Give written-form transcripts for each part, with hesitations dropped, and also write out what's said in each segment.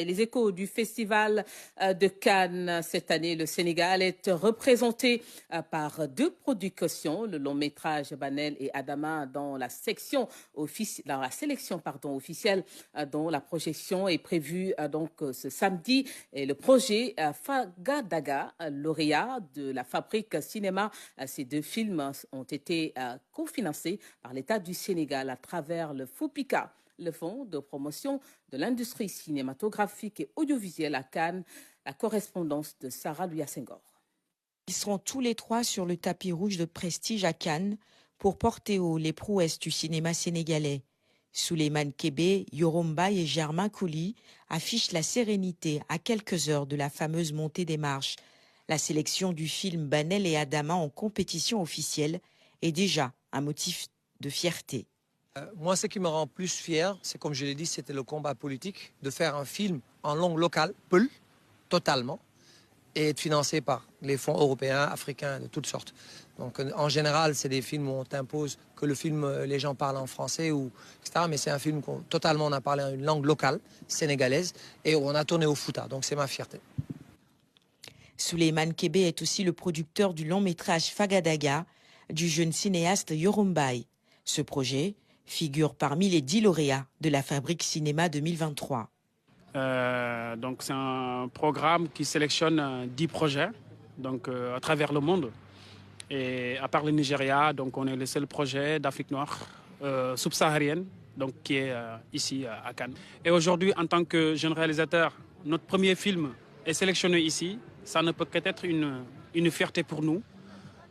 Les échos du festival de Cannes cette année, le Sénégal est représenté par deux productions, le long métrage Banel et Adama dans la sélection officielle dont la projection est prévue donc ce samedi. Et le projet Fagadaga, lauréat de la Fabrique Cinéma, ces deux films ont été cofinancés par l'État du Sénégal à travers le FOPICA, le Fonds de promotion de l'industrie cinématographique et audiovisuelle à Cannes. La correspondance de Sarah Louia Senghor. Ils seront tous les trois sur le tapis rouge de prestige à Cannes pour porter haut les prouesses du cinéma sénégalais. Souleymane Kébé, Yoromba et Germain Couli affichent la sérénité à quelques heures de la fameuse montée des marches. La sélection du film Banel et Adama en compétition officielle est déjà un motif de fierté. Moi, ce qui me rend plus fier, c'est comme je l'ai dit, c'était le combat politique, de faire un film en langue locale, Peul, totalement, et être financé par les fonds européens, africains, de toutes sortes. Donc, en général, c'est des films où on t'impose que le film, les gens parlent en français, etc. Mais c'est un film totalement, on a parlé en une langue locale, sénégalaise, et on a tourné au Fouta. Donc, c'est ma fierté. Souleymane Kébé est aussi le producteur du long métrage Fagadaga du jeune cinéaste Yorombaï. Ce projet figure parmi les 10 lauréats de la Fabrique Cinéma 2023. Donc c'est un programme qui sélectionne 10 projets donc, à travers le monde. Et à part le Nigeria, donc on est le seul projet d'Afrique noire subsaharienne donc, qui est ici à Cannes. Et aujourd'hui, en tant que jeune réalisateur, notre premier film est sélectionné ici. Ça ne peut qu'être une fierté pour nous,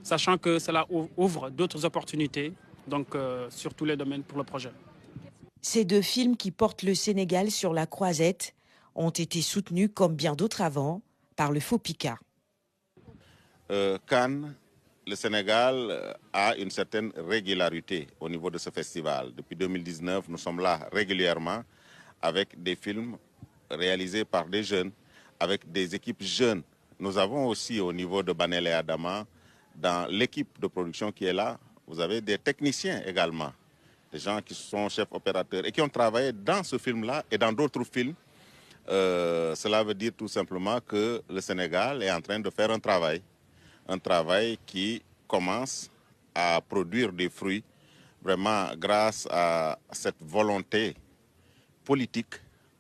sachant que cela ouvre d'autres opportunités donc, sur tous les domaines pour le projet. Ces deux films qui portent le Sénégal sur la croisette ont été soutenus, comme bien d'autres avant, par le FOPICA. Cannes, le Sénégal a une certaine régularité au niveau de ce festival. Depuis 2019, nous sommes là régulièrement avec des films réalisés par des jeunes, avec des équipes jeunes. Nous avons aussi au niveau de Banel et Adama, dans l'équipe de production qui est là, vous avez des techniciens également, des gens qui sont chefs opérateurs et qui ont travaillé dans ce film-là et dans d'autres films. Cela veut dire tout simplement que le Sénégal est en train de faire un travail qui commence à produire des fruits, vraiment grâce à cette volonté politique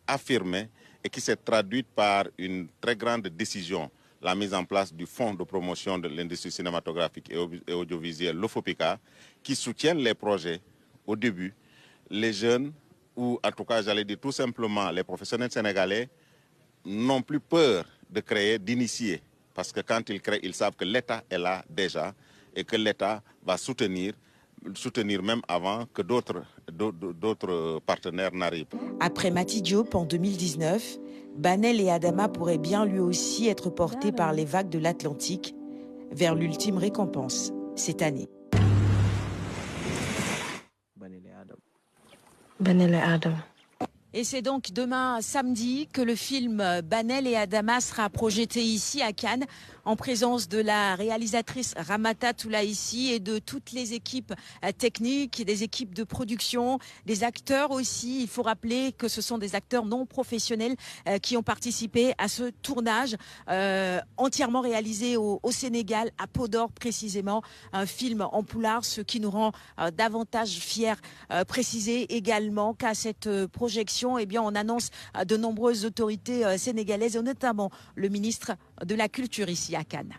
affirmée et qui s'est traduite par une très grande décision, la mise en place du Fonds de promotion de l'industrie cinématographique et audiovisuelle, le FOPICA, qui soutiennent les projets au début. Les jeunes, ou en tout cas, j'allais dire tout simplement, les professionnels sénégalais n'ont plus peur de créer, d'initier. Parce que quand ils créent, ils savent que l'État est là déjà et que l'État va soutenir même avant que d'autres partenaires n'arrivent. Après Mati Diop en 2019, Banel et Adama pourraient bien lui aussi être portés par les vagues de l'Atlantique vers l'ultime récompense cette année. Banel et Adama. Et c'est donc demain samedi que le film Banel et Adama sera projeté ici à Cannes en présence de la réalisatrice Ramata Toulaïssi et de toutes les équipes techniques, des équipes de production, des acteurs aussi. Il faut rappeler que ce sont des acteurs non professionnels qui ont participé à ce tournage entièrement réalisé au Sénégal, à Podor précisément, un film en poulard, ce qui nous rend davantage fiers. Préciser également qu'à cette projection, eh bien, on annonce de nombreuses autorités sénégalaises, et notamment le ministre de la Culture ici à Cannes.